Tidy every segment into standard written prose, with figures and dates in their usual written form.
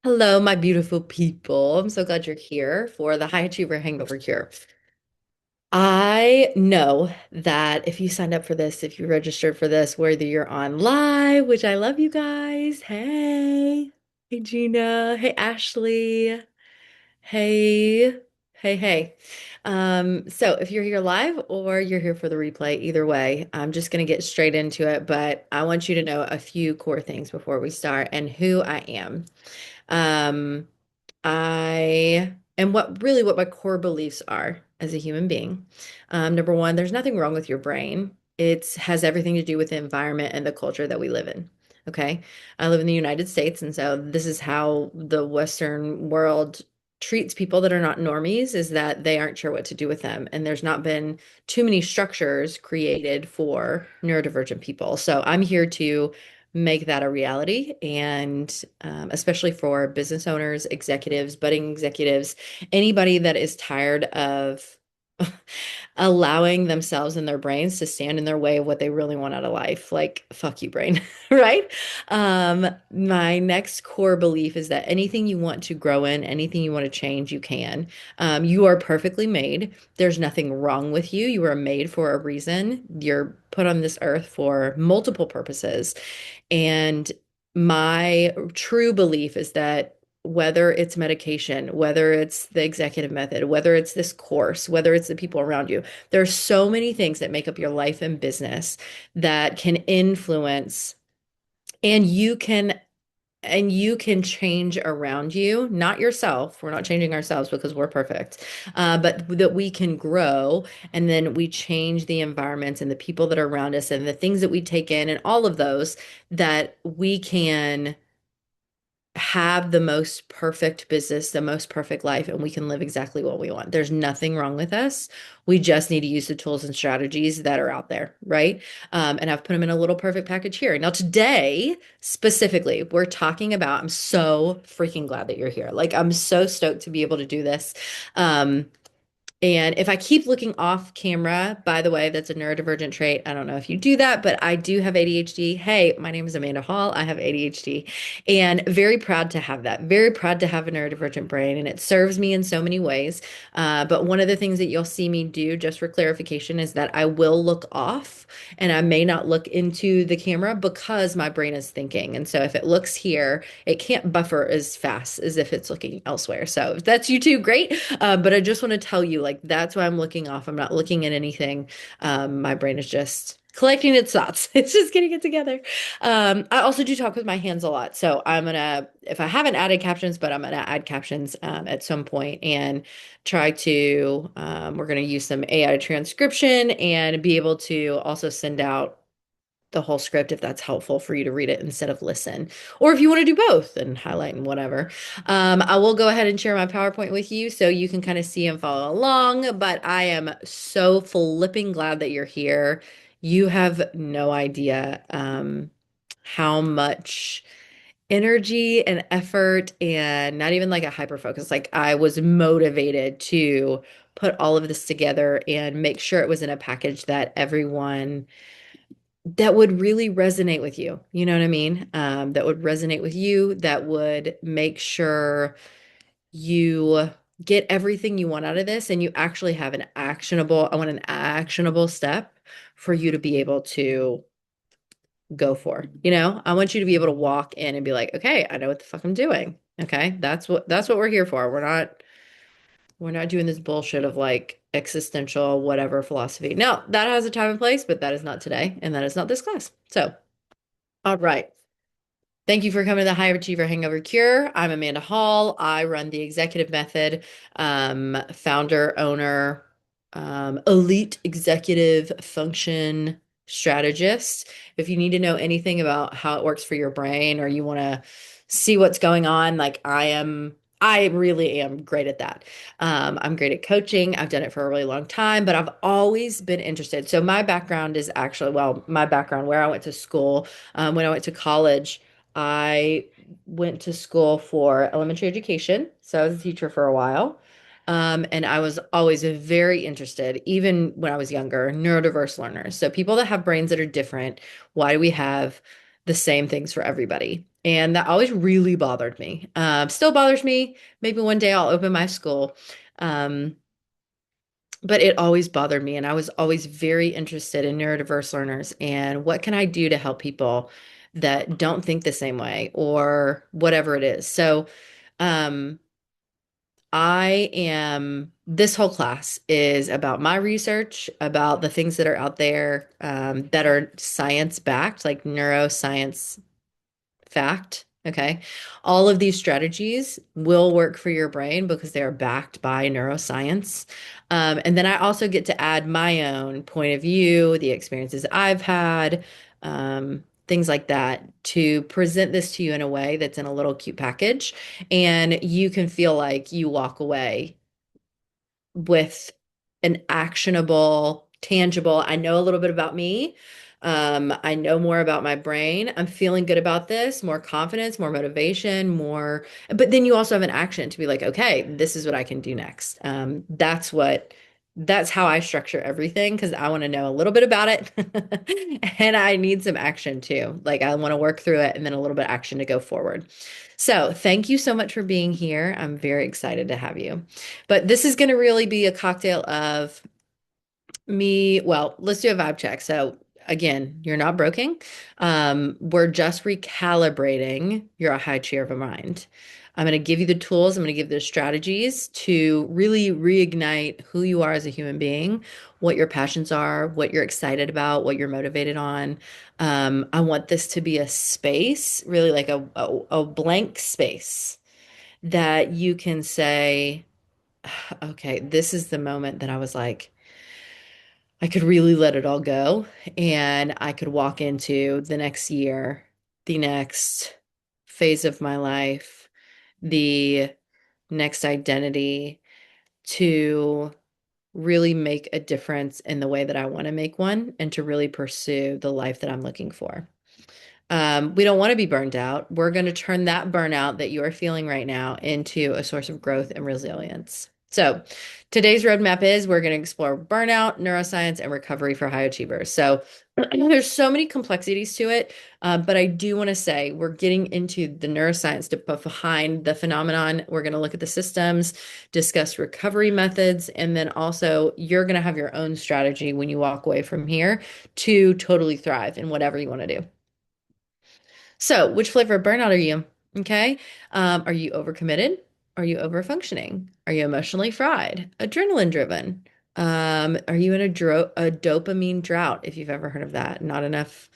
Hello, my beautiful people. I'm so glad you're here for the High Achiever Hangover Cure. I know that if you signed up for this, if you registered for this, whether you're on live, which I love you guys. Hey, hey Gina. Hey Ashley. Hey, hey. So if you're here live or you're here for the replay, either way, I'm just gonna get straight into it, but I want you to know a few core things before we start and who I am. Um, I and what my core beliefs are as a human being. Number one, there's nothing wrong with your brain. It has everything to do with the environment and the culture that we live in. Okay. I live in the United States, and so this is how the Western world treats people that are not normies, is that they aren't sure what to do with them. And there's not been too many structures created for neurodivergent people. So I'm here to make that a reality. And especially for business owners, executives, budding executives, anybody that is tired of allowing themselves and their brains to stand in their way of what they really want out of life. Like, fuck you, brain, right? My next core belief is that anything you want to grow in, anything you want to change, you can. You are perfectly made. There's nothing wrong with you. You are made for a reason. You're put on this earth for multiple purposes. And my true belief is that whether it's medication, whether it's the executive method, whether it's this course, whether it's the people around you, there are so many things that make up your life and business that can influence and you can change around you, not yourself. We're not changing ourselves because we're perfect, but that we can grow and then we change the environments and the people that are around us and the things that we take in and all of those that we can have the most perfect business, the most perfect life, and we can live exactly what we want. There's nothing wrong with us. We just need to use the tools and strategies that are out there, right? And I've put them in a little perfect package here. Now, today, specifically, we're talking about, I'm so freaking glad that you're here. Like, I'm so stoked to be able to do this. Um, and if I keep looking off camera, by the way, that's a neurodivergent trait. I don't know if you do that, but I do have ADHD. Hey, my name is Amanda Hall. I have ADHD and very proud to have that. Very proud to have a neurodivergent brain, and it serves me in so many ways. But one of the things that you'll see me do, just for clarification, is that I will look off and I may not look into the camera because my brain is thinking. And so if it looks here, it can't buffer as fast as if it's looking elsewhere. So if that's you too, great. But I just want to tell you, like, that's why I'm looking off. I'm not looking at anything. My brain is just collecting its thoughts. It's just getting it together. I also do talk with my hands a lot. So I'm gonna, if I haven't added captions, but I'm gonna add captions at some point and try to, we're gonna use some AI transcription and be able to also send out the whole script if that's helpful for you to read it instead of listen. Or if you want to do both and highlight and whatever. I will go ahead and share my PowerPoint with you so you can kind of see and follow along. But I am so flipping glad that you're here. You have no idea how much energy and effort and not even like a hyper focus. Like I was motivated to put all of this together and make sure it was in a package that everyone that would really resonate with you. You know what I mean? That would resonate with you, that would make sure you get everything you want out of this and you actually have an actionable, I want an actionable step for you to be able to go for. You know, I want you to be able to walk in and be like, okay, I know what the fuck I'm doing. Okay. That's what we're here for. We're not doing this bullshit of like existential whatever philosophy. Now, that has a time and place, but that is not today, and that is not this class. So, all right. Thank you for coming to the High Achiever Hangover Cure. I'm Amanda Hall. I run the executive method, founder, owner, elite executive function strategist. If you need to know anything about how it works for your brain or you want to see what's going on, like I really am great at that. I'm great at coaching. I've done it for a really long time, but I've always been interested. So my background is actually, well, my background where I went to school, when I went to college. I went to school for elementary education, so I was a teacher for a while. And I was always very interested, even when I was younger, neurodiverse learners. So people that have brains that are different. Why do we have the same things for everybody. And that always really bothered me. Still bothers me. Maybe one day I'll open my school. Um, but it always bothered me. And I was always very interested in neurodiverse learners and what can I do to help people that don't think the same way or whatever it is. So, um, this whole class is about my research, about the things that are out there that are science backed, like neuroscience fact. Okay. All of these strategies will work for your brain because they are backed by neuroscience. And then I also get to add my own point of view, the experiences I've had, things like that to present this to you in a way that's in a little cute package. And you can feel like you walk away with an actionable, tangible, I know a little bit about me. I know more about my brain. I'm feeling good about this, more confidence, more motivation, more, but then you also have an action to be like, okay, this is what I can do next. That's how I structure everything because I want to know a little bit about it and I need some action too. Like I want to work through it and then a little bit of action to go forward. So thank you so much for being here. I'm very excited to have you. But this is going to really be a cocktail of me. Well, let's do a vibe check. So, again, you're not broken. We're just recalibrating your high chair of a mind. I'm going to give you the tools, I'm going to give the strategies to really reignite who you are as a human being, what your passions are, what you're excited about, what you're motivated on. I want this to be a space, really like a blank space that you can say, okay, this is the moment that I was like, I could really let it all go and I could walk into the next year, the next phase of my life, the next identity to really make a difference in the way that I want to make one and to really pursue the life that I'm looking for. We don't want to be burned out. We're going to turn that burnout that you are feeling right now into a source of growth and resilience. So, today's roadmap is we're going to explore burnout, neuroscience, and recovery for high achievers. So, there's so many complexities to it, but I do want to say we're getting into the neuroscience behind the phenomenon. We're going to look at the systems, discuss recovery methods, and then also you're going to have your own strategy when you walk away from here to totally thrive in whatever you want to do. So, which flavor of burnout are you? Okay. Are you overcommitted? Are you overfunctioning? Are you emotionally fried? Adrenaline driven? Are you in a dopamine drought, if you've ever heard of that? Not enough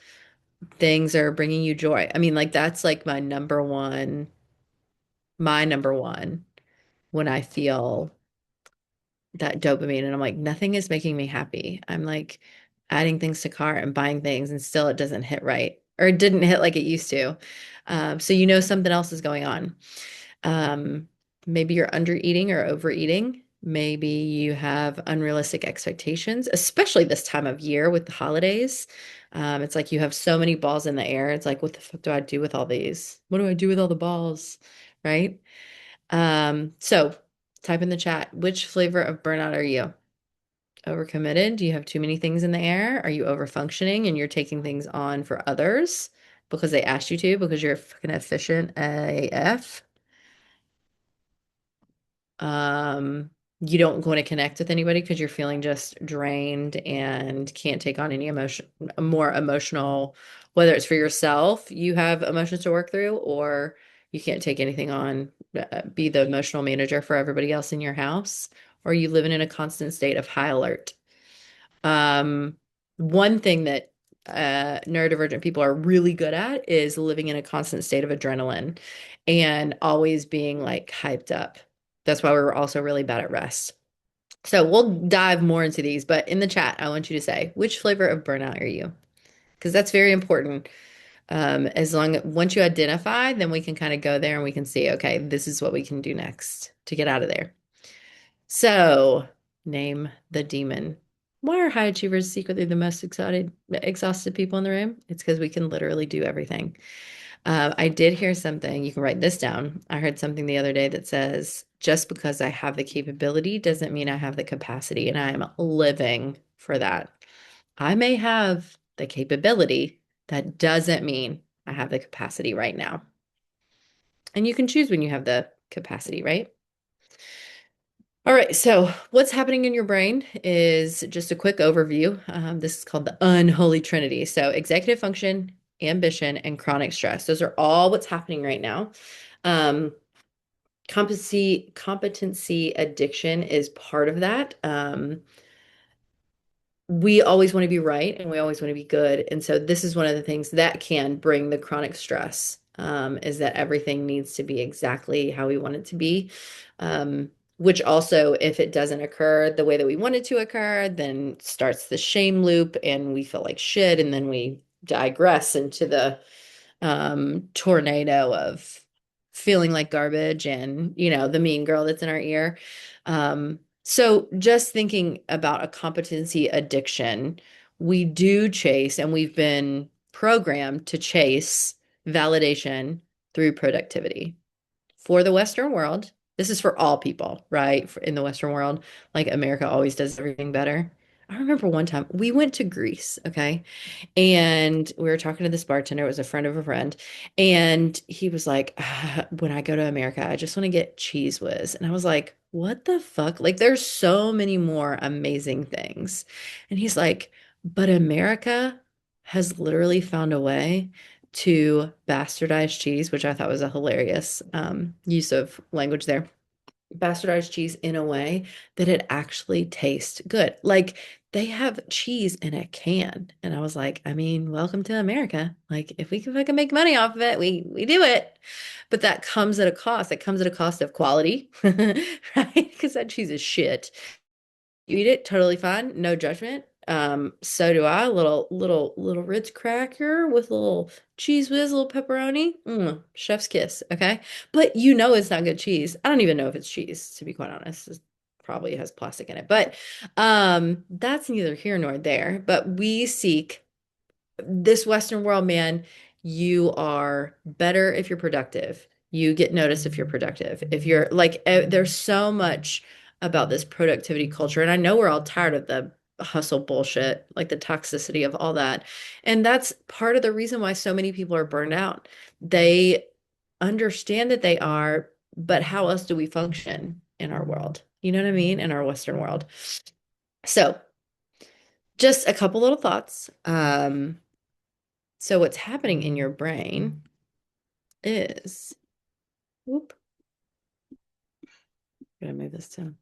things are bringing you joy. I mean, like that's like my number one when I feel that dopamine and I'm like, nothing is making me happy. I'm like adding things to cart and buying things and still it doesn't hit right or it didn't hit like it used to. So you know something else is going on. Um, Maybe you're under eating or overeating. Maybe you have unrealistic expectations, especially this time of year with the holidays. It's like you have so many balls in the air. It's like, what the fuck do I do with all these? What do I do with all the balls? Right? So type in the chat, which flavor of burnout are you? Overcommitted? Do you have too many things in the air? Are you overfunctioning and you're taking things on for others because they asked you to because you're fucking efficient AF? Um, you don't want to connect with anybody because you're feeling just drained and can't take on any emotion, more emotional, whether it's for yourself, you have emotions to work through, or you can't take anything on, be the emotional manager for everybody else in your house, or you living in a constant state of high alert. Um, One thing that neurodivergent people are really good at is living in a constant state of adrenaline and always being like hyped up. That's why we're also really bad at rest. So we'll dive more into these, but in the chat, I want you to say, which flavor of burnout are you? Because that's very important. As long once you identify, then we can kind of go there and we can see, okay, this is what we can do next to get out of there. So, name the demon. Why are high achievers secretly the most exhausted people in the room? It's because we can literally do everything. I did hear something, you can write this down. I heard something the other day that says, just because I have the capability doesn't mean I have the capacity, and I am living for that. I may have the capability, that doesn't mean I I have the capacity right now. And you can choose when you have the capacity, right? All right, so what's happening in your brain is just a quick overview. This is called the unholy trinity. So, executive function, ambition, and chronic stress. Those are all what's happening right now. Um, competency addiction is part of that. We always want to be right and we always want to be good. And so this is one of the things that can bring the chronic stress, is that everything needs to be exactly how we want it to be. Which also, if it doesn't occur the way that we want it to occur, then starts the shame loop and we feel like shit. And then we digress into the tornado of feeling like garbage and, the mean girl that's in our ear. So just thinking about a competency addiction, we do chase and we've been programmed to chase validation through productivity. For the Western world, this is for all people, right? In the Western world, like America always does everything better. I remember one time we went to Greece, okay? And we were talking to this bartender, it was a friend of a friend, and he was like, when I go to America, I just want to get cheese whiz. And I was like, what the fuck? Like, there's so many more amazing things. And he's like, but America has literally found a way to bastardize cheese, which I thought was a hilarious use of language there. Bastardized cheese in a way that it actually tastes good. Like they have cheese in a can. And I was like, I mean, welcome to America. Like if we can fucking make money off of it, we do it. But that comes at a cost. It comes at a cost of quality, right? Because that cheese is shit. You eat it, totally fine, no judgment. So do I. Little Ritz cracker with a little cheese whiz, a little pepperoni. Chef's kiss, okay? But it's not good cheese. I don't even know if it's cheese, to be quite honest. It probably has plastic in it. But that's neither here nor there. But we seek this Western world, man, you are better if you're productive. You get noticed if you're productive. If you're like, there's so much about this productivity culture. And I know we're all tired of the hustle bullshit, like the toxicity of all that. And that's part of the reason why so many people are burned out. They understand that they are, but how else do we function in our world? You know what I mean? In our Western world. So, just a couple little thoughts. So what's happening in your brain is, whoop, gonna move this down.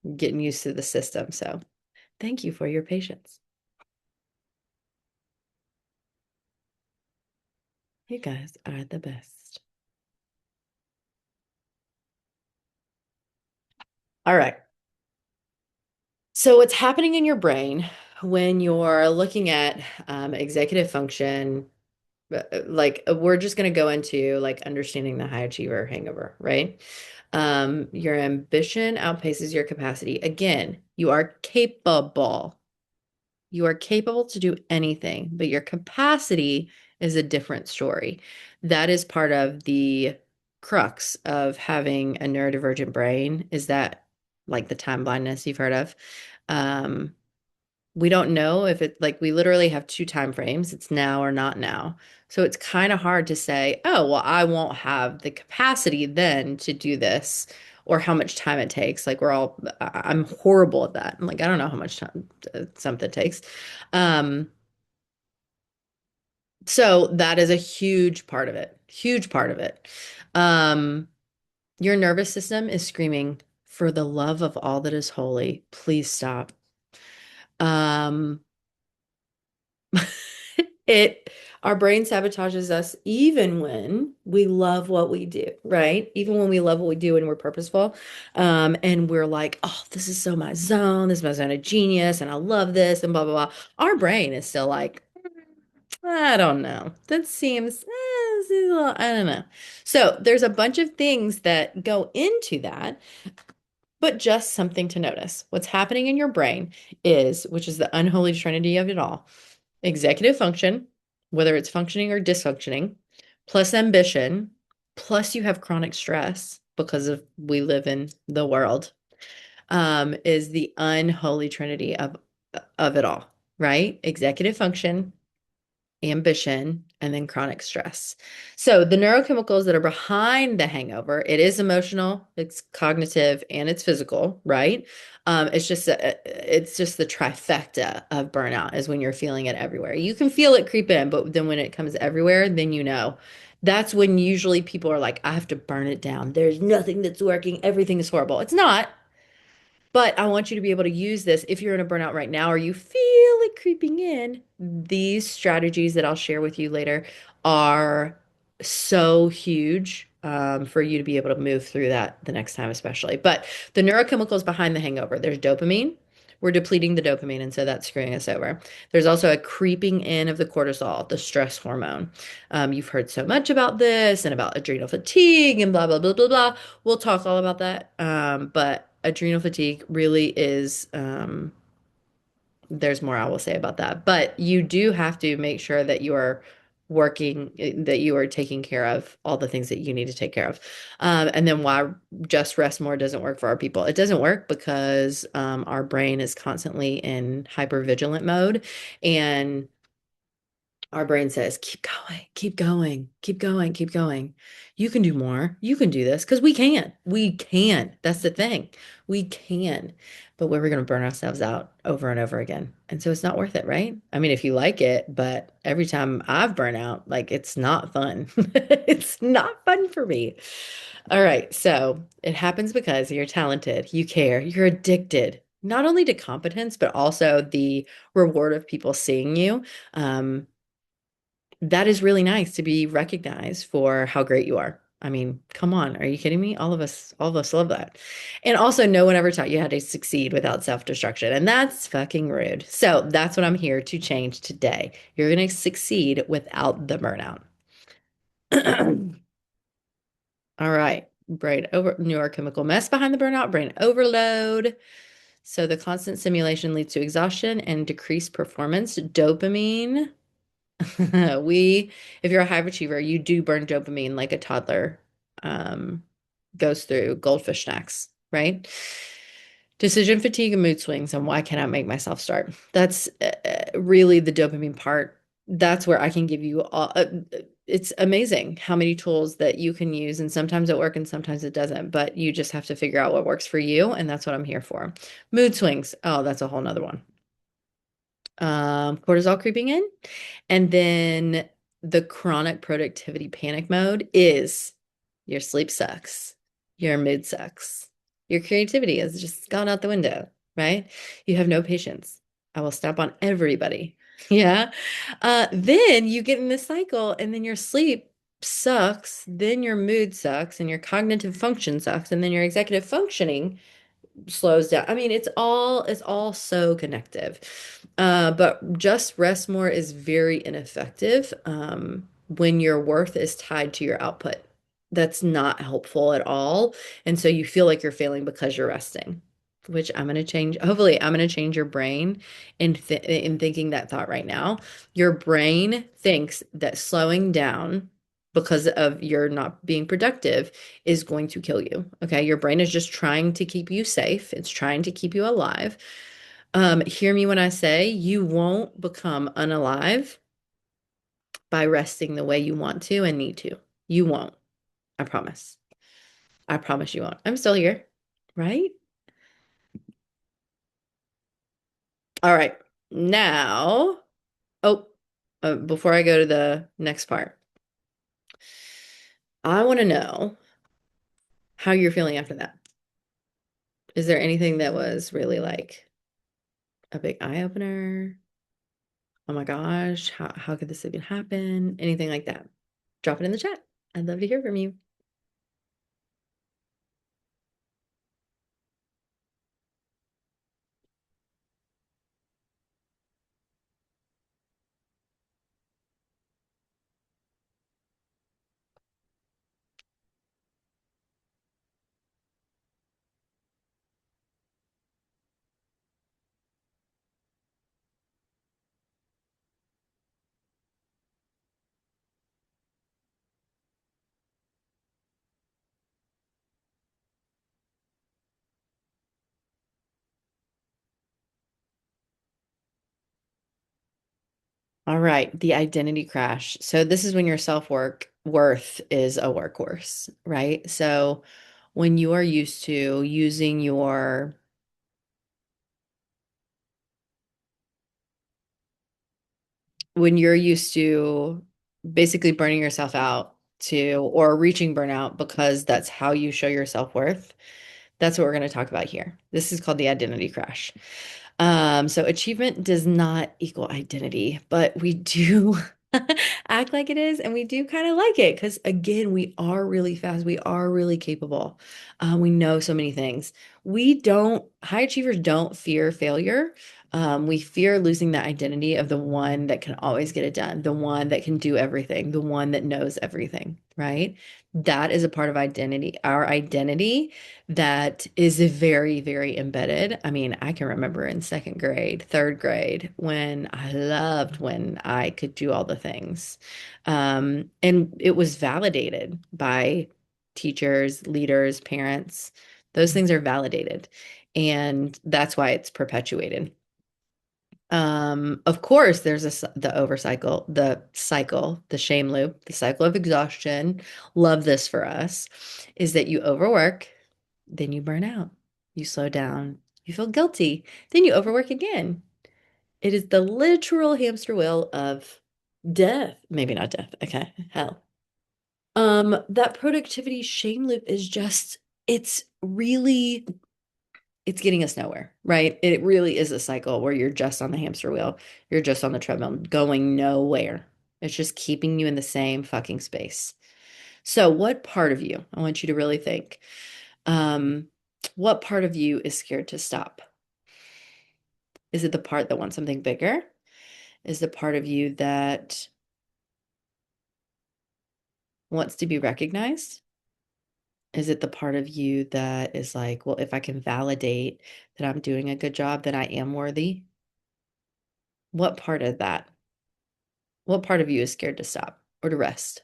I'm getting used to the system. So thank you for your patience. You guys are the best. All right. So what's happening in your brain when you're looking at executive function, like we're just going to go into like understanding the high achiever hangover, right? Your ambition outpaces your capacity. Again, you are capable. You are capable to do anything, but your capacity is a different story. That is part of the crux of having a neurodivergent brain, is that like the time blindness you've heard of. Um, we don't know if it like we literally have two time frames. It's now or not now. So it's kind of hard to say, oh, well, I won't have the capacity then to do this or how much time it takes. Like I'm horrible at that. I'm like, I don't know how much time something takes. Um, so that is a huge part of it. Huge part of it. Um, your nervous system is screaming, for the love of all that is holy, please stop. Um, it our brain sabotages us even when we love what we do, right? Even when we love what we do and we're purposeful. And we're like, oh, this is so my zone, this is my zone of genius, and I love this, and blah, blah, blah. Our brain is still like, I don't know. That seems, this is a little, I don't know. So there's a bunch of things that go into that, but just something to notice. What's happening in your brain is, which is the unholy trinity of it all, executive function, whether it's functioning or dysfunctioning, plus ambition, plus you have chronic stress because of we live in the world. is the unholy trinity of it all, right? Executive function, ambition, and then chronic stress. So the neurochemicals that are behind the hangover, it is emotional, it's cognitive, and it's physical, right? It's just the trifecta of burnout is when you're feeling it everywhere. You can feel it creep in, but then when it comes everywhere, then you know. That's when usually people are like, I have to burn it down. There's nothing that's working. Everything is horrible. It's not. But I want you to be able to use this if you're in a burnout right now or you feel it creeping in. These strategies that I'll share with you later are so huge for you to be able to move through that the next time, especially. But the neurochemicals behind the hangover, there's dopamine. We're depleting the dopamine, and so that's screwing us over. There's also a creeping in of the cortisol, the stress hormone. You've heard so much about this and about adrenal fatigue and blah, blah, blah, blah, blah. We'll talk all about that. But adrenal fatigue really is, there's more I will say about that. But you do have to make sure that you are working, that you are taking care of all the things that you need to take care of. And then why just rest more doesn't work for our people. It doesn't work because our brain is constantly in hypervigilant mode. And our brain says, keep going, keep going, keep going, keep going. You can do more. You can do this because we can. We can. That's the thing. We can. But we're going to burn ourselves out over and over again. And so it's not worth it, right? I mean, if you like it, but every time I've burnt out, like it's not fun. It's not fun for me. All right. So it happens because you're talented, you care, you're addicted, not only to competence, but also the reward of people seeing you. Um, that is really nice to be recognized for how great you are. I mean, come on, are you kidding me? All of us love that. And also, no one ever taught you how to succeed without self-destruction, and that's fucking rude. So that's what I'm here to change today. You're gonna succeed without the burnout. All right, brain over neurochemical mess behind the burnout, brain overload. So the constant stimulation leads to exhaustion and decreased performance. Dopamine. We, if you're a high achiever, you do burn dopamine like a toddler um, goes through goldfish snacks, right? Decision fatigue and mood swings, and why can't I make myself start? That's really the dopamine part. That's where I can give you all. It's amazing how many tools that you can use, and sometimes it works and sometimes it doesn't. But you just have to figure out what works for you, and that's what I'm here for. Mood swings. Oh, that's a whole nother one. Cortisol creeping in. And then the chronic productivity panic mode is your sleep sucks, your mood sucks, your creativity has just gone out the window, right? You have no patience. I will step on everybody. Yeah. Then you get in this cycle, and then your sleep sucks, then your mood sucks, and your cognitive function sucks, and then your executive functioning slows down. I mean, it's all so connective. But just rest more is very ineffective when your worth is tied to your output. That's not helpful at all. And so you feel like you're failing because you're resting, which I'm going to change. Hopefully, I'm going to change your brain in thinking that thought right now. Your brain thinks that slowing down because of your not being productive is going to kill you. Okay. Your brain is just trying to keep you safe, it's trying to keep you alive. Hear me when I say you won't become unalive by resting the way you want to and need to. You won't. I promise. I promise you won't. I'm still here, right? All right. Now, oh, before I go to the next part, I want to know how you're feeling after that. Is there anything that was really like a big eye opener? Oh my gosh, how could this even happen? Anything like that. Drop it in the chat. I'd love to hear from you. All right, the identity crash. So this is when your self-worth is a workhorse, right? So when you are used to using your when you're used to basically burning yourself out to or reaching burnout because that's how you show your self-worth. That's what we're going to talk about here. This is called the identity crash. So achievement does not equal identity, but we do act like it is, and we do kind of like it because, again, we are really fast. We are really capable. We know so many things. High achievers don't fear failure. We fear losing the identity of the one that can always get it done, the one that can do everything, the one that knows everything, right? That is a part of identity. Our identity that is very, very embedded. I mean, I can remember in second grade, third grade, when I loved when I could do all the things. And it was validated by teachers, leaders, parents. Those things are validated. And that's why it's perpetuated. Of course, there's the overcycle, the shame loop, the cycle of exhaustion. Love this for us is that you overwork, then you burn out, you slow down, you feel guilty, then you overwork again. It is the literal hamster wheel of death. Maybe not death. Okay, hell. That productivity shame loop is just, it's really it's getting us nowhere, right? It really is a cycle where you're just on the hamster wheel. You're just on the treadmill going nowhere. It's just keeping you in the same fucking space. So, what part of you, I want you to really think, um, what part of you is scared to stop? Is it the part that wants something bigger? Is the part of you that wants to be recognized? Is it the part of you that is like, well, if I can validate that I'm doing a good job, then I am worthy? What part of that? What part of you is scared to stop or to rest?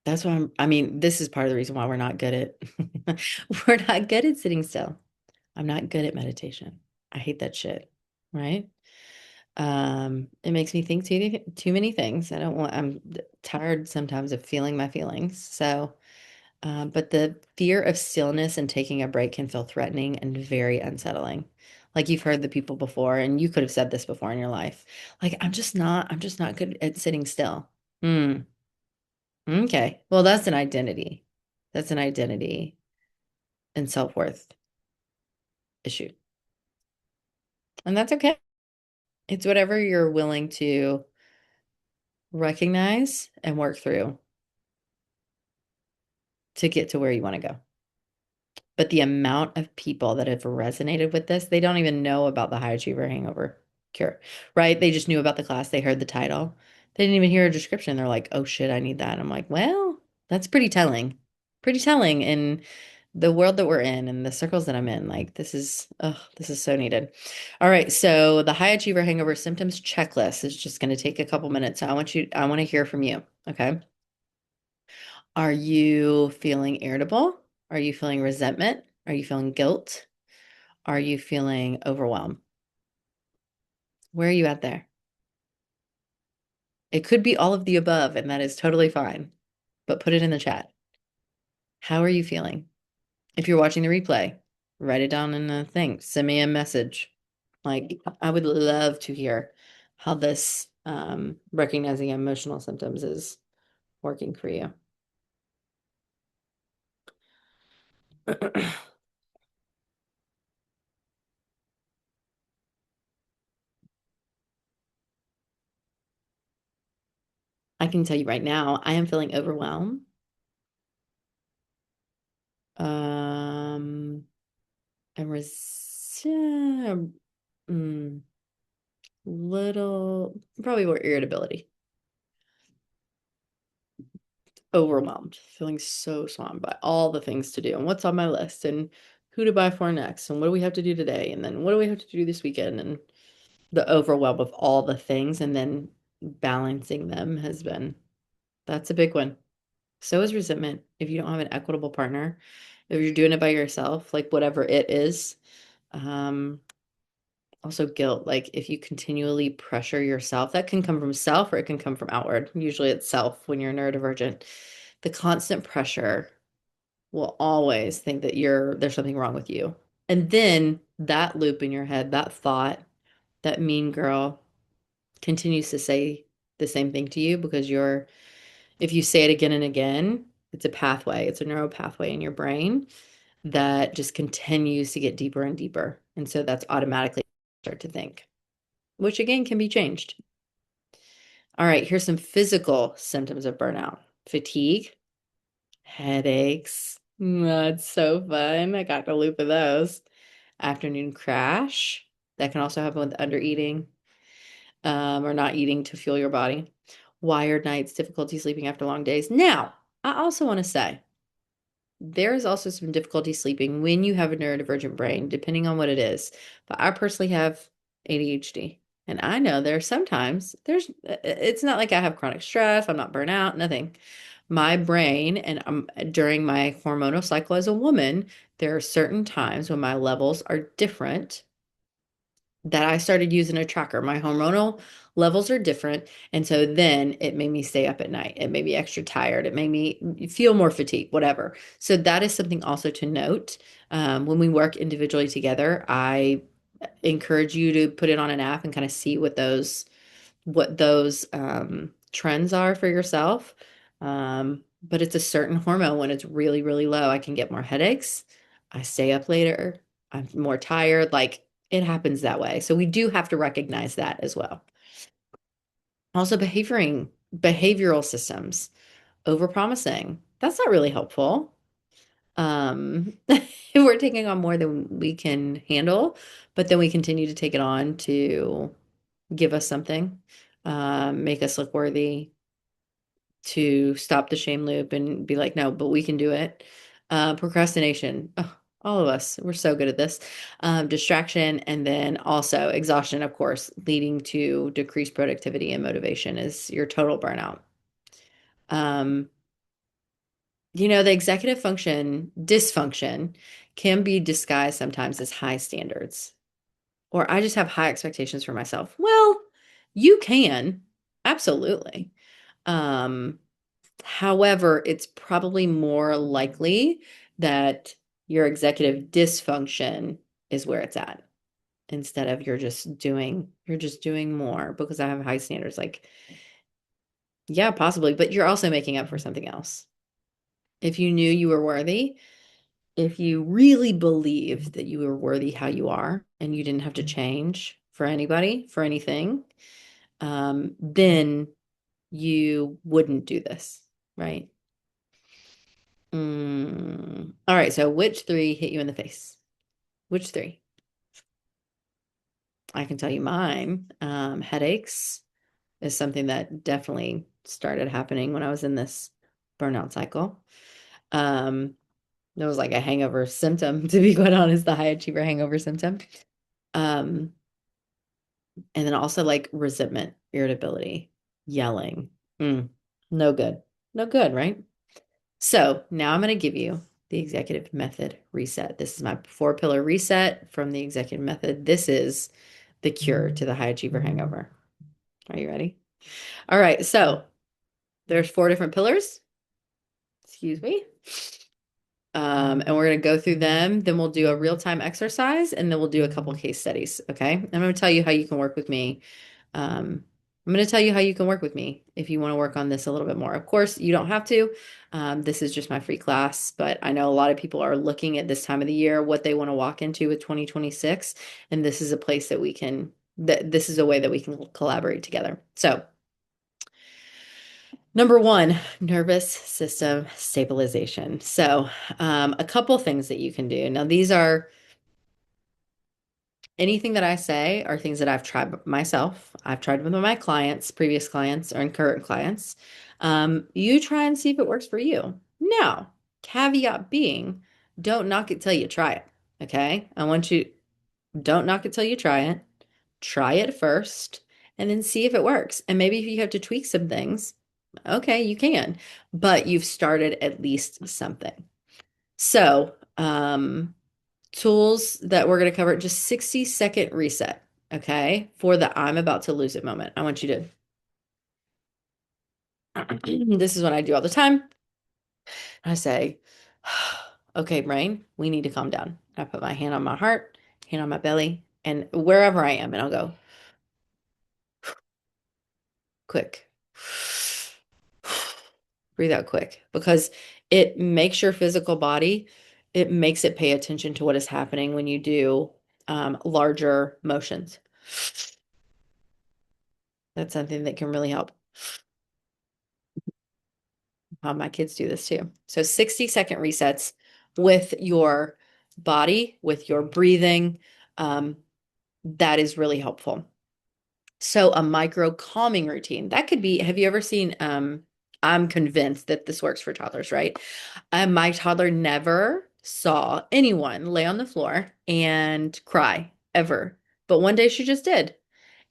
That's why I mean, this is part of the reason why we're not good at we're not good at sitting still. I'm not good at meditation. I hate that shit, right? It makes me think too many things. I'm tired sometimes of feeling my feelings. So, but the fear of stillness and taking a break can feel threatening and very unsettling. Like you've heard the people before, and you could have said this before in your life. Like, I'm just not good at sitting still. Hmm. Okay. Well, that's an identity. That's an identity and self-worth issue. And that's okay. It's whatever you're willing to recognize and work through to get to where you want to go. But the amount of people that have resonated with this, they don't even know about the high achiever hangover cure, right? They just knew about the class. They heard the title. They didn't even hear a description. They're like, oh shit, I need that. I'm like, well, that's pretty telling. Pretty telling in the world that we're in and the circles that I'm in. Like, this is so needed. All right. So the high achiever hangover symptoms checklist is just going to take a couple minutes. So I want to hear from you. Okay. Are you feeling irritable? Are you feeling resentment? Are you feeling guilt? Are you feeling overwhelmed? Where are you at there? It could be all of the above, and that is totally fine, but put it in the chat. How are you feeling? If you're watching the replay, write it down in the thing. Send me a message. Like, I would love to hear how this recognizing emotional symptoms is working for you. I can tell you right now, I am feeling overwhelmed. Um, and mm, little, probably more irritability, overwhelmed, feeling so swamped by all the things to do and what's on my list and who to buy for next and what do we have to do today and then what do we have to do this weekend and the overwhelm of all the things and then balancing them has been that's a big one. So is resentment if you don't have an equitable partner. If you're doing it by yourself, like whatever it is. Um, Also guilt, like if you continually pressure yourself, that can come from self or it can come from outward. Usually it's self when you're neurodivergent. The constant pressure will always think that there's something wrong with you. And then that loop in your head, that thought, that mean girl continues to say the same thing to you because if you say it again and again, it's a pathway, it's a neural pathway in your brain that just continues to get deeper and deeper. And so that's automatically start to think, which again can be changed. All right, here's some physical symptoms of burnout: fatigue, headaches. That's so fun. I got the loop of those. Afternoon crash. That can also happen with undereating, or not eating to fuel your body. Wired nights, difficulty sleeping after long days. Now, I also want to say there is also some difficulty sleeping when you have a neurodivergent brain, depending on what it is. But I personally have ADHD. And I know there's sometimes it's not like I have chronic stress, I'm not burnt out, nothing. My brain and during my hormonal cycle as a woman, there are certain times when my levels are different that I started using a tracker. My hormonal levels are different. And so then it made me stay up at night. It made me extra tired. It made me feel more fatigued, whatever. So that is something also to note. When we work individually together, I encourage you to put it on an app and kind of see what those trends are for yourself. But it's a certain hormone when it's really, really low. I can get more headaches. I stay up later. I'm more tired. Like it happens that way. So we do have to recognize that as well. Also, behavioral systems, overpromising. That's not really helpful. If we're taking on more than we can handle, but then we continue to take it on to give us something, make us look worthy, to stop the shame loop and be like, no, but we can do it. Procrastination. Oh, all of us, we're so good at this. Distraction, and then also exhaustion, of course, leading to decreased productivity and motivation is your total burnout. Um, the executive function dysfunction can be disguised sometimes as high standards, or I just have high expectations for myself. Well, you can, absolutely. Um, However, it's probably more likely that your executive dysfunction is where it's at instead of you're just doing more because I have high standards. Like, yeah, possibly, but you're also making up for something else. If you knew you were worthy, if you really believed that you were worthy how you are and you didn't have to change for anybody, for anything, then you wouldn't do this, right? All right. So which three hit you in the face? Which three? I can tell you mine. Headaches is something that definitely started happening when I was in this burnout cycle. Um, it was like a hangover symptom, to be quite honest, the high achiever hangover symptom. Um, and then also like resentment, irritability, yelling. Mm, no good. No good, right? So now I'm going to give you the executive method reset. This is my four pillar reset from the executive method. This is the cure to the high achiever hangover. Are you ready? All right. So there's four different pillars. Excuse me. And we're going to go through them. Then we'll do a real-time exercise and then we'll do a couple case studies. Okay. I'm going to tell you how you can work with me. I'm going to tell you how you can work with me if you want to work on this a little bit more. Of course, you don't have to. This is just my free class, but I know a lot of people are looking at this time of the year, what they want to walk into with 2026. And this is a place this is a way that we can collaborate together. So, number one, nervous system stabilization. So, a couple things that you can do. Now, these are anything that I say are things that I've tried myself. I've tried with my clients, previous clients, or current clients. You try and see if it works for you. Now, caveat being, don't knock it till you try it. Okay. Don't knock it till you try it. Try it first and then see if it works. And maybe if you have to tweak some things, Okay, you can, but you've started at least something. So, tools that we're going to cover, just 60-second reset. Okay, for the I'm about to lose it moment. I want you to, this is what I do all the time. I say, okay, brain, we need to calm down. I put my hand on my heart, hand on my belly, and wherever I am, and I'll go quick. Breathe out quick because it makes your physical body, it makes it pay attention to what is happening when you do larger motions. That's something that can really help. My kids do this too. So 60-second resets with your body, with your breathing. Um, that is really helpful. So a micro calming routine. That could be, have you ever seen I'm convinced that this works for toddlers, right? My toddler never saw anyone lay on the floor and cry ever. But one day she just did.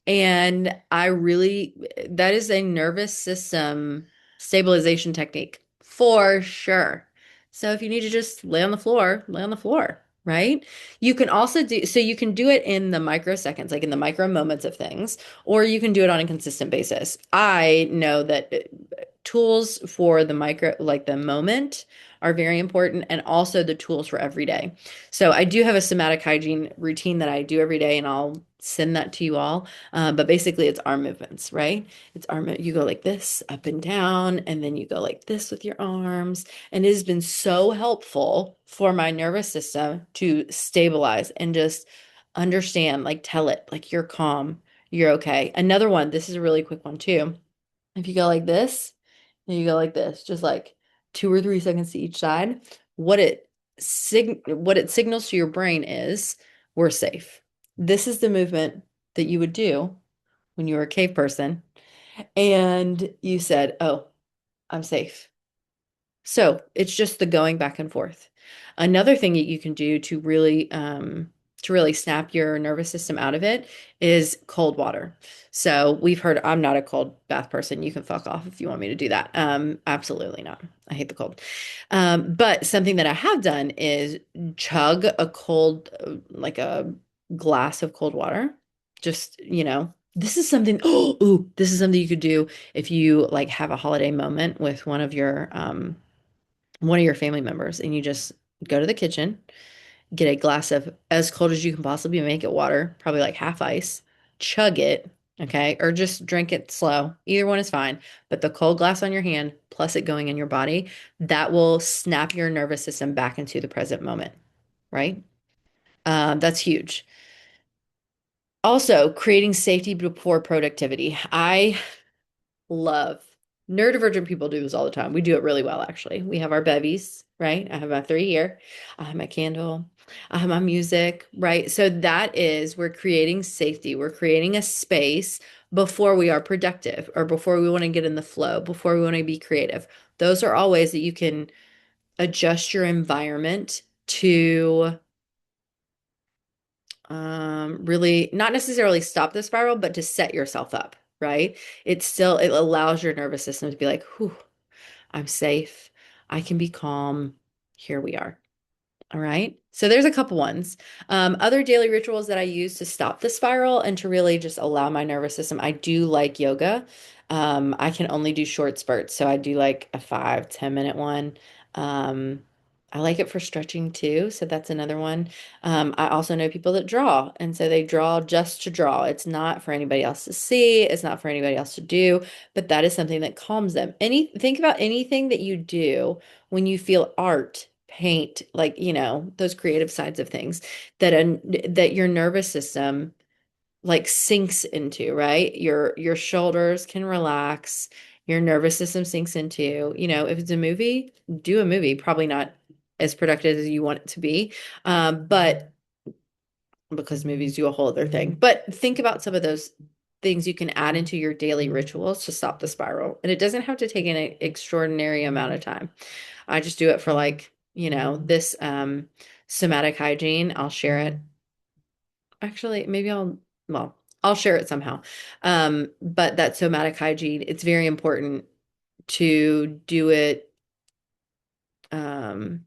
And I really, that is a nervous system stabilization technique for sure. So if you need to just lay on the floor, lay on the floor, right? You can also do, so you can do it in the microseconds, like in the micro moments of things, or you can do it on a consistent basis. I know that tools for the micro, like the moment, are very important, and also the tools for every day. So I do have a somatic hygiene routine that I do every day, and I'll send that to you all. But basically, it's arm movements, right? It's arm, you go like this, up and down, and then you go like this with your arms. And it has been so helpful for my nervous system to stabilize and just understand, like tell it, like you're calm, you're okay. Another one, this is a really quick one too. If you go like this, and you go like this, just like 2 or 3 seconds to each side, what it signals to your brain is we're safe. This is the movement that you would do when you were a cave person and you said, "Oh, I'm safe." So it's just the going back and forth. Another thing that you can do to really snap your nervous system out of it is cold water. So we've heard I'm not a cold bath person. You can fuck off if you want me to do that. Absolutely not. I hate the cold. But something that I have done is chug a cold, like a glass of cold water. Just, this is something, oh, ooh, this is something you could do if you like have a holiday moment with one of your family members and you just go to the kitchen, get a glass of as cold as you can possibly make it water, probably like half ice, chug it, okay? Or just drink it slow. Either one is fine. But the cold glass on your hand plus it going in your body, that will snap your nervous system back into the present moment, right? That's huge. Also, creating safety before productivity. I love. Neurodivergent people do this all the time. We do it really well, actually. We have our bevies, right? I have my three here. I have my candle. I have my music, right? So that is, we're creating safety. We're creating a space before we are productive or before we want to get in the flow, before we want to be creative. Those are all ways that you can adjust your environment to really not necessarily stop the spiral, but to set yourself up, right? It allows your nervous system to be like, whew, I'm safe. I can be calm. Here we are. All right. So there's a couple ones. Other daily rituals that I use to stop the spiral and to really just allow my nervous system. I do like yoga. I can only do short spurts. So I do like a 5, 10 minute one. Um, I like it for stretching too. So that's another one. I also know people that draw. And so they draw just to draw. It's not for anybody else to see. It's not for anybody else to do, but that is something that calms them. Think about anything that you do when you feel art, paint, like, those creative sides of things that your nervous system like sinks into, right? Your shoulders can relax, your nervous system sinks into, if it's a movie, do a movie, probably not as productive as you want it to be. But because movies do a whole other thing. But think about some of those things you can add into your daily rituals to stop the spiral. And it doesn't have to take an extraordinary amount of time. I just do it for like, this somatic hygiene. I'll share it. Actually, well, I'll share it somehow. But that somatic hygiene, it's very important to do it. Oh,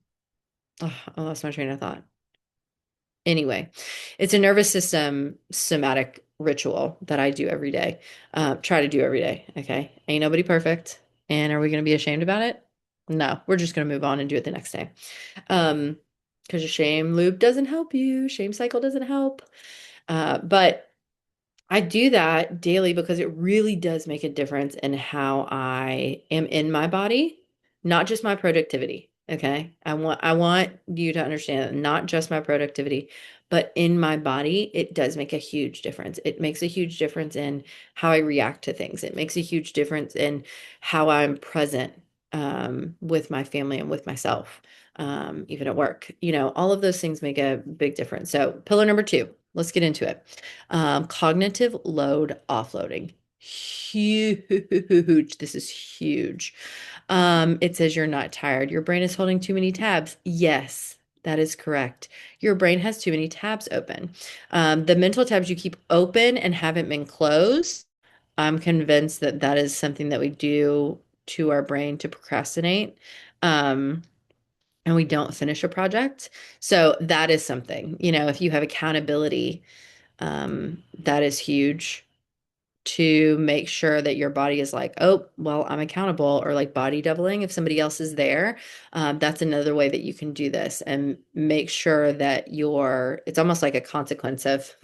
I lost my train of thought. Anyway, it's a nervous system somatic ritual that I do every day. Try to do every day. Okay. Ain't nobody perfect. And are we going to be ashamed about it? No, we're just going to move on and do it the next day. Um, because your shame loop doesn't help you. Shame cycle doesn't help. But I do that daily because it really does make a difference in how I am in my body, not just my productivity. Okay. I want you to understand that not just my productivity, but in my body, it does make a huge difference. It makes a huge difference in how I react to things. It makes a huge difference in how I'm present with my family and with myself, even at work. All of those things make a big difference. So, pillar number two, let's get into it. Cognitive load offloading. Huge. This is huge. It says you're not tired. Your brain is holding too many tabs. Yes, that is correct. Your brain has too many tabs open. The mental tabs you keep open and haven't been closed, I'm convinced that that is something that we do to our brain to procrastinate. Um, and we don't finish a project. So that is something, if you have accountability, that is huge to make sure that your body is like, oh, well, I'm accountable, or like body doubling if somebody else is there. That's another way that you can do this and make sure that it's almost like a consequence of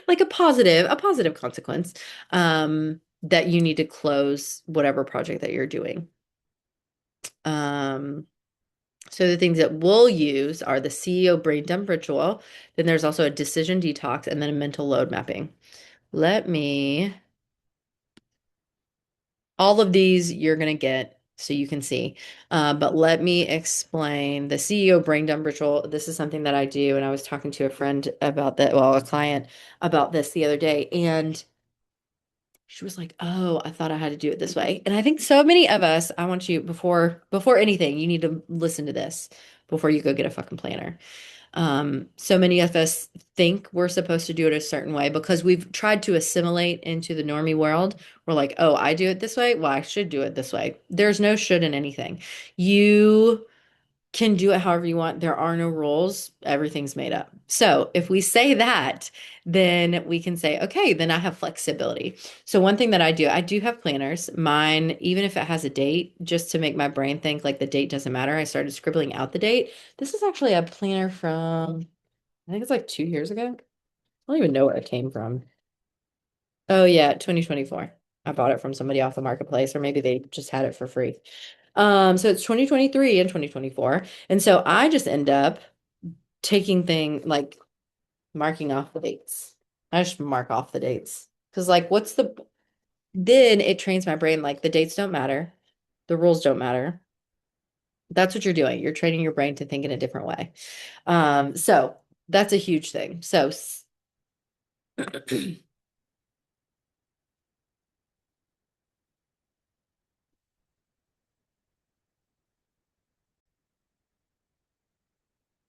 like a positive consequence, that you need to close whatever project that you're doing. Um, so the things that we'll use are the CEO brain dump ritual. Then there's also a decision detox and then a mental load mapping. Let me, all of these you're going to get so you can see. But let me explain the CEO brain dump ritual. This is something that I do. And I was talking to a friend about that, well, a client about this the other day. And she was like, "Oh, I thought I had to do it this way." And I think so many of us, I want you before anything, you need to listen to this before you go get a fucking planner. So many of us think we're supposed to do it a certain way because we've tried to assimilate into the normie world. We're like, oh, I do it this way. Well, I should do it this way. There's no should in anything. You can do it however you want. There are no rules. Everything's made up. So if we say that, then we can say, okay, then I have flexibility. So one thing that I do have planners. Mine, even if it has a date, just to make my brain think like the date doesn't matter, I started scribbling out the date. This is actually a planner from, I think it's like 2 years ago. I don't even know where it came from. Oh yeah, 2024. I bought it from somebody off the marketplace, or maybe they just had it for free. So it's 2023 and 2024. And so I just end up taking like marking off the dates. I just mark off the dates. Because like then it trains my brain like the dates don't matter. The rules don't matter. That's what you're doing. You're training your brain to think in a different way. So that's a huge thing. So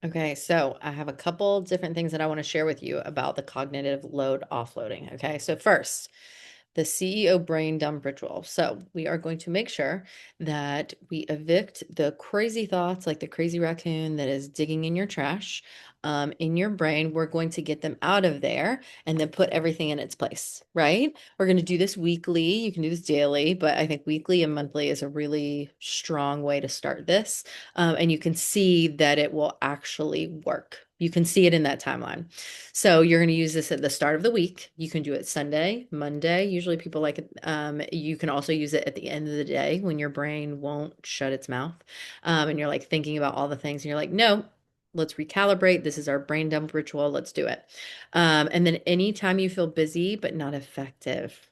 okay, so I have a couple different things that I want to share with you about the cognitive load offloading. Okay, so first, the CEO brain dump ritual. So we are going to make sure that we evict the crazy thoughts, like the crazy raccoon that is digging in your trash, in your brain. We're going to get them out of there and then put everything in its place, right? We're going to do this weekly. You can do this daily, but I think weekly and monthly is a really strong way to start this. And you can see that it will actually work. You can see it in that timeline. So you're going to use this at the start of the week. You can do it Sunday, Monday. Usually people like it. You can also use it at the end of the day when your brain won't shut its mouth. And you're like thinking about all the things and you're like, no, let's recalibrate. This is our brain dump ritual. Let's do it. And then anytime you feel busy but not effective,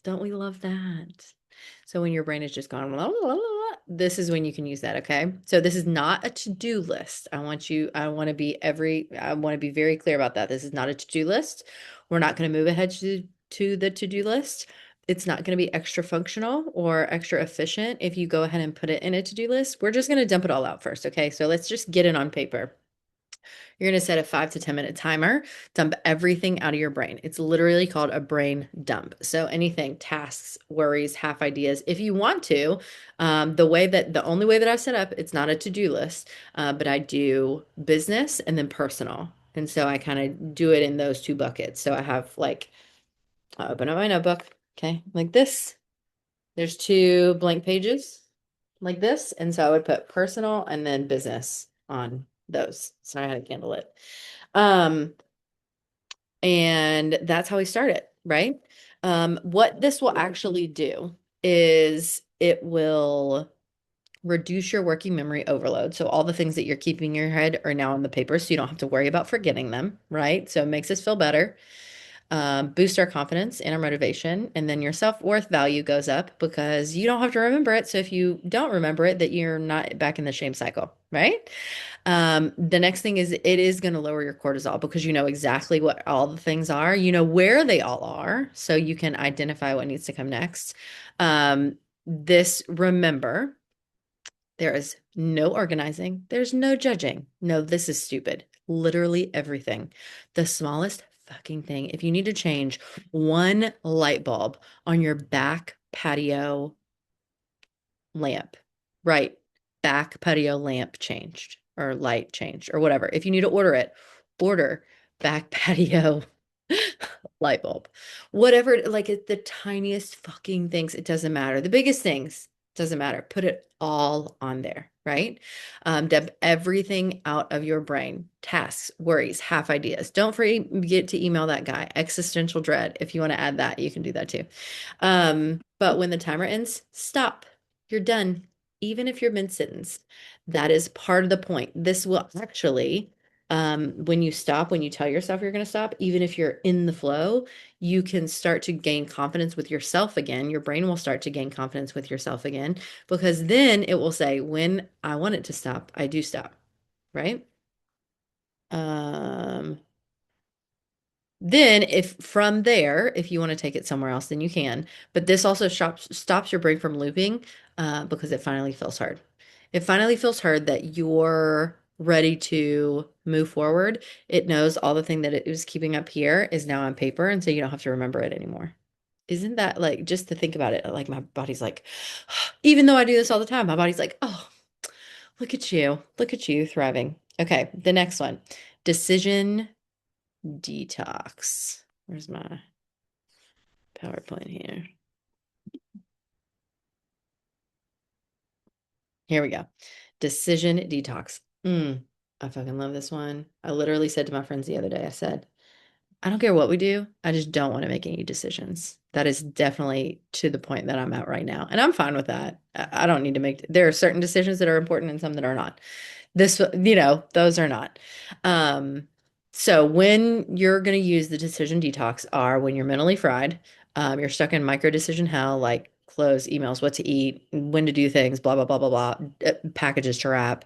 don't we love that? So when your brain is just going, this is when you can use that. Okay. So this is not a to-do list. I want to be very clear about that. This is not a to-do list. We're not going to move ahead to the to-do list. It's not going to be extra functional or extra efficient if you go ahead and put it in a to-do list. We're just going to dump it all out first. Okay. So let's just get it on paper. You're going to set a 5 to 10 minute timer, dump everything out of your brain. It's literally called a brain dump. So anything, tasks, worries, half ideas, if you want to, the only way that I set up, it's not a to-do list, but I do business and then personal. And so I kind of do it in those two buckets. So I have like, I open up my notebook, okay, like this. There's two blank pages like this. And so I would put personal and then business on those. So I had a candle lit. Um, and that's how we start it, right? What this will actually do is it will reduce your working memory overload. So all the things that you're keeping in your head are now on the paper, so you don't have to worry about forgetting them, right? So it makes us feel better, boost our confidence and our motivation, and then your self-worth value goes up because you don't have to remember it. So if you don't remember it, that you're not back in the shame cycle, right? The next thing is it is going to lower your cortisol because you know exactly what all the things are, you know where they all are, so you can identify what needs to come next. This remember, there is no organizing. There's no judging. No, this is stupid. Literally everything. The smallest fucking thing. If you need to change one light bulb on your back patio lamp, right? Back patio lamp changed or light changed or whatever. If you need to order it, order back patio light bulb. Whatever, like the tiniest fucking things, it doesn't matter. The biggest things, doesn't matter. Put it all on there, right? Dump everything out of your brain. Tasks, worries, half ideas. Don't forget to email that guy. Existential dread. If you want to add that, you can do that too. But when the timer ends, stop. You're done. Even if you're mid-sentence, that is part of the point. This will actually when you stop, when you tell yourself you're going to stop, even if you're in the flow, you can start to gain confidence with yourself again. Your brain will start to gain confidence with yourself again because then it will say, when I want it to stop, I do stop, right? Um, then if from there, if you want to take it somewhere else, then you can. But this also stops your brain from looping because it finally feels hard. It finally feels hard that you're ready to move forward. It knows all the thing that it was keeping up here is now on paper, and so you don't have to remember it anymore. Isn't that like, just to think about it, like my body's like, even though I do this all the time, my body's like, oh, look at you thriving. Okay, the next one, decision detox. Where's my PowerPoint here? Here we go. Decision detox. I fucking love this one. I literally said to my friends the other day, I said, I don't care what we do. I just don't want to make any decisions. That is definitely to the point that I'm at right now. And I'm fine with that. I don't need to make, there are certain decisions that are important and some that are not. This, those are not. Um, so when you're going to use the decision detox are when you're mentally fried, you're stuck in micro decision hell, like clothes, emails, what to eat, when to do things, blah, blah, blah, blah, blah, packages to wrap,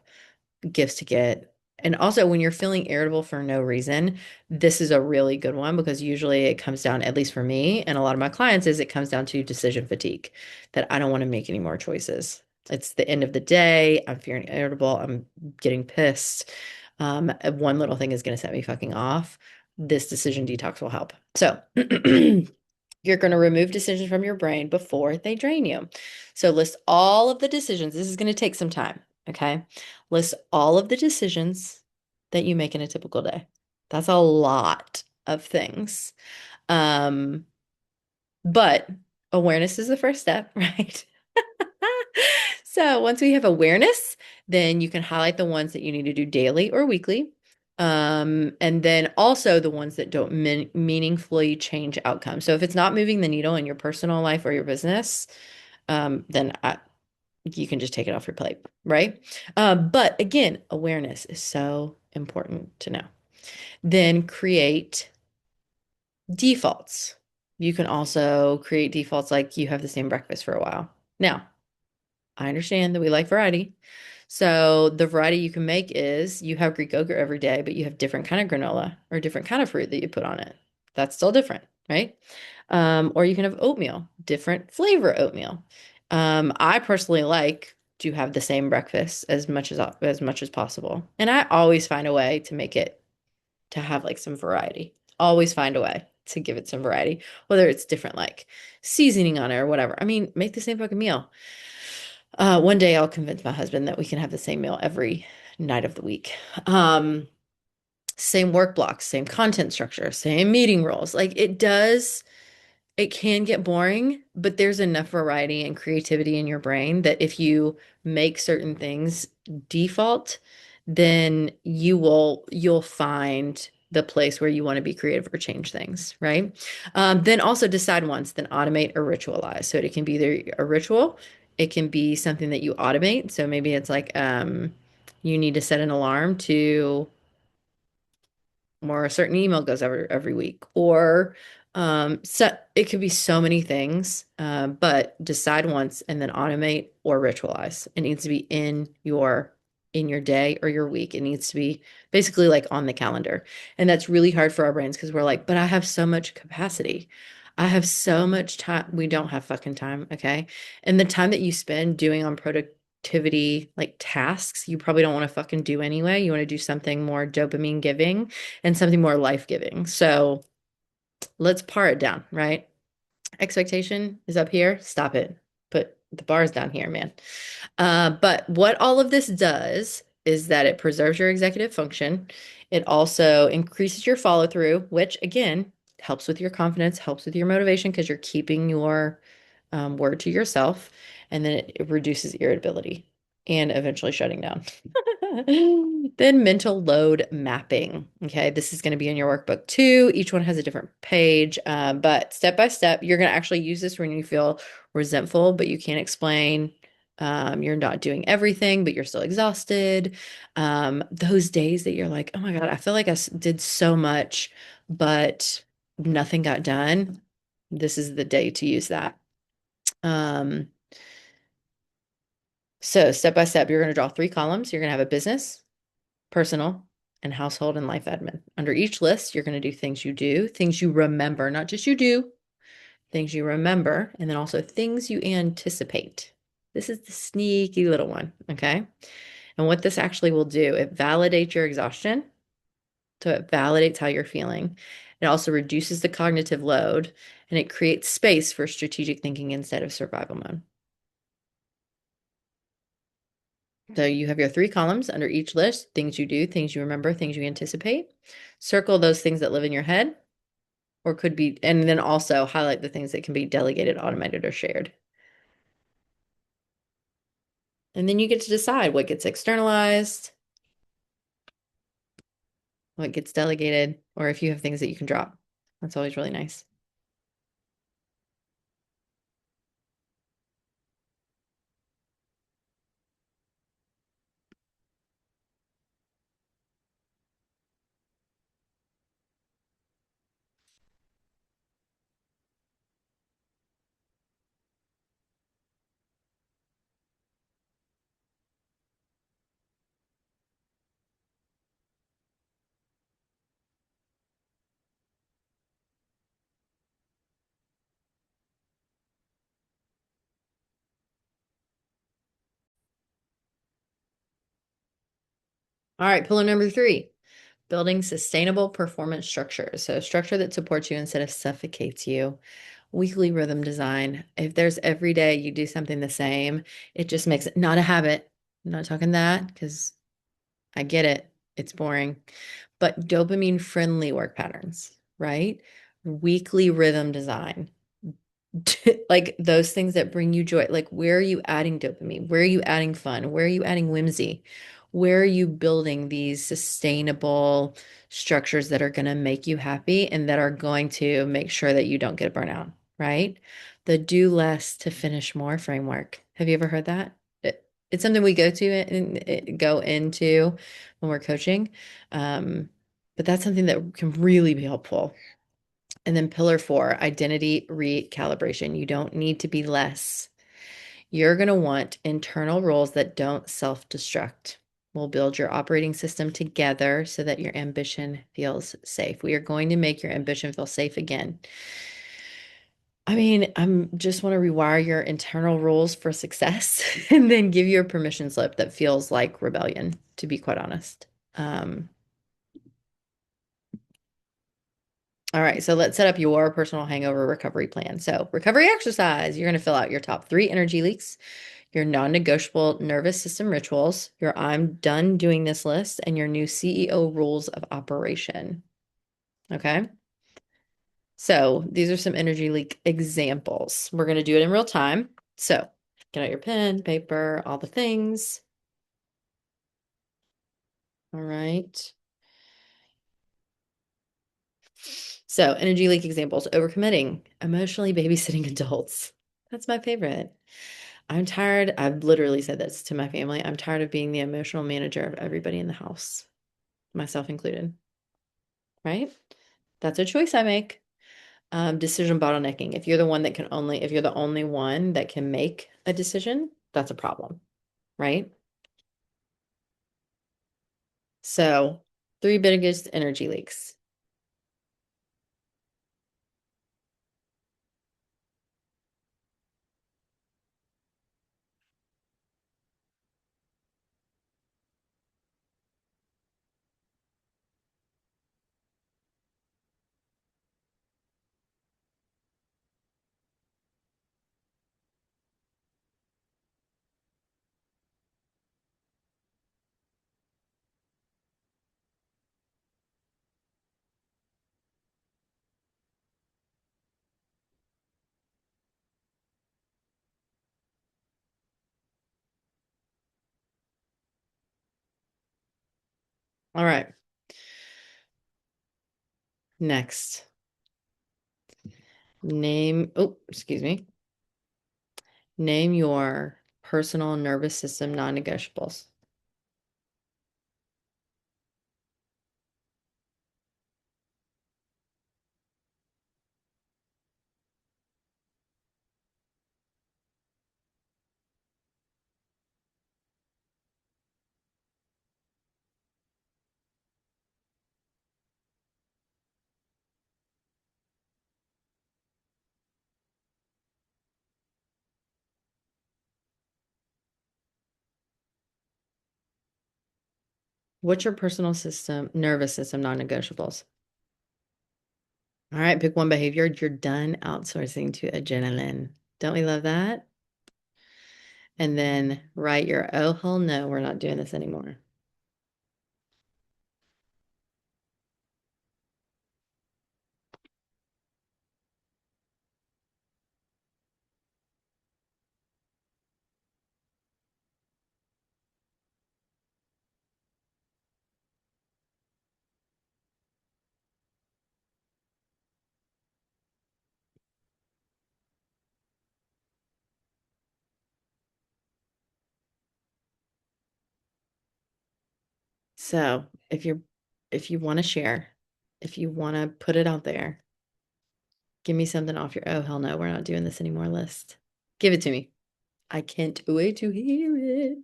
gifts to get. And also, when you're feeling irritable for no reason, this is a really good one because usually it comes down, at least for me and a lot of my clients, is it comes down to decision fatigue, that I don't want to make any more choices. It's the end of the day. I'm feeling irritable. I'm getting pissed. One little thing is going to set me fucking off. This decision detox will help. So, you're going to remove decisions from your brain before they drain you. So list all of the decisions. This is going to take some time. Okay. List all of the decisions that you make in a typical day. That's a lot of things. Um, but awareness is the first step, right? So once we have awareness, then you can highlight the ones that you need to do daily or weekly. And then also the ones that don't meaningfully change outcomes. So if it's not moving the needle in your personal life or your business, then you can just take it off your plate, right? But again, awareness is so important to know. Then create defaults. You can also create defaults like you have the same breakfast for a while. Now, I understand that we like variety. So the variety you can make is you have Greek yogurt every day, but you have different kind of granola or different kind of fruit that you put on it. That's still different, right? Or you can have oatmeal, different flavor oatmeal. I personally like to have the same breakfast as much as possible. And I always find a way to make it to have like some variety. Always find a way to give it some variety, whether it's different like seasoning on it or whatever. I mean, make the same fucking meal. One day I'll convince my husband that we can have the same meal every night of the week. Same work blocks, same content structure, same meeting rules. Like it can get boring, but there's enough variety and creativity in your brain that if you make certain things default, then you'll find the place where you want to be creative or change things, right? Then also decide once, then automate or ritualize. So it can be either a ritual, it can be something that you automate. So maybe it's like you need to set an alarm to or a certain email goes every week or so it could be so many things, but decide once and then automate or ritualize. It needs to be in your day or your week. It needs to be basically like on the calendar. And that's really hard for our brains because we're like, but I have so much capacity. I have so much time. We don't have fucking time, okay? And the time that you spend doing on productivity like tasks, you probably don't want to fucking do anyway. You want to do something more dopamine giving and something more life giving. So let's par it down, right? Expectation is up here. Stop it. Put the bars down here, man. But what all of this does is that it preserves your executive function. It also increases your follow through, which again helps with your confidence, helps with your motivation because you're keeping your word to yourself. And then it reduces irritability and eventually shutting down. Then mental load mapping. Okay, this is going to be in your workbook too. Each one has a different page, but step by step, you're going to actually use this when you feel resentful, but you can't explain. You're not doing everything, but you're still exhausted. Those days that you're like, oh my God, I feel like did so much, but nothing got done. This is the day to use that. Um, so step by step, you're going to draw 3 columns. You're going to have a business, personal, and household and life admin. Under each list, you're going to do, things you remember, not just you do, things you remember, and then also things you anticipate. This is the sneaky little one, okay? And what this actually will do, it validates your exhaustion. So it validates how you're feeling. It also reduces the cognitive load and it creates space for strategic thinking instead of survival mode. So you have your 3 columns under each list, things you do, things you remember, things you anticipate. Circle those things that live in your head or could be, and then also highlight the things that can be delegated, automated, or shared. And then you get to decide what gets externalized, what gets delegated, or if you have things that you can drop. That's always really nice. All right, pillar number 3, building sustainable performance structures. So, a structure that supports you instead of suffocates you. Weekly rhythm design. If there's every day you do something the same, it just makes it not a habit. I'm not talking that because I get it. It's boring. But dopamine friendly work patterns, right? Weekly rhythm design. Like those things that bring you joy. Like where are you adding dopamine? Where are you adding fun? Where are you adding whimsy? Where are you building these sustainable structures that are going to make you happy and that are going to make sure that you don't get burnout, right? The do less to finish more framework. Have you ever heard that? It's something we go to and go into when we're coaching. Um, but that's something that can really be helpful. And then pillar 4, identity recalibration. You don't need to be less. You're going to want internal rules that don't self-destruct. We'll build your operating system together so that your ambition feels safe. We are going to make your ambition feel safe again. I mean, I'm just want to rewire your internal rules for success and then give you a permission slip that feels like rebellion, to be quite honest. Um, all right, so let's set up your personal hangover recovery plan. So, recovery exercise, you're going to fill out your top three energy leaks, your non-negotiable nervous system rituals, your I'm done doing this list, and your new CEO rules of operation. Okay. So these are some energy leak examples. We're going to do it in real time. So get out your pen, paper, all the things. All right. So energy leak examples, overcommitting, emotionally babysitting adults. That's my favorite. I'm tired. I've literally said this to my family. I'm tired of being the emotional manager of everybody in the house, myself included. Right? That's a choice I make. Decision bottlenecking. If you're the only one that can make a decision, that's a problem, right? So, three biggest energy leaks. All right. Next, excuse me. Name your personal nervous system non-negotiables. What's your nervous system non-negotiables? All right, pick one behavior you're done outsourcing to adrenaline. Don't we love that? And then write your, oh, hell no, we're not doing this anymore. So if you want to share, if you want to put it out there, give me something off your, oh, hell no, we're not doing this anymore list. Give it to me. I can't wait to hear it.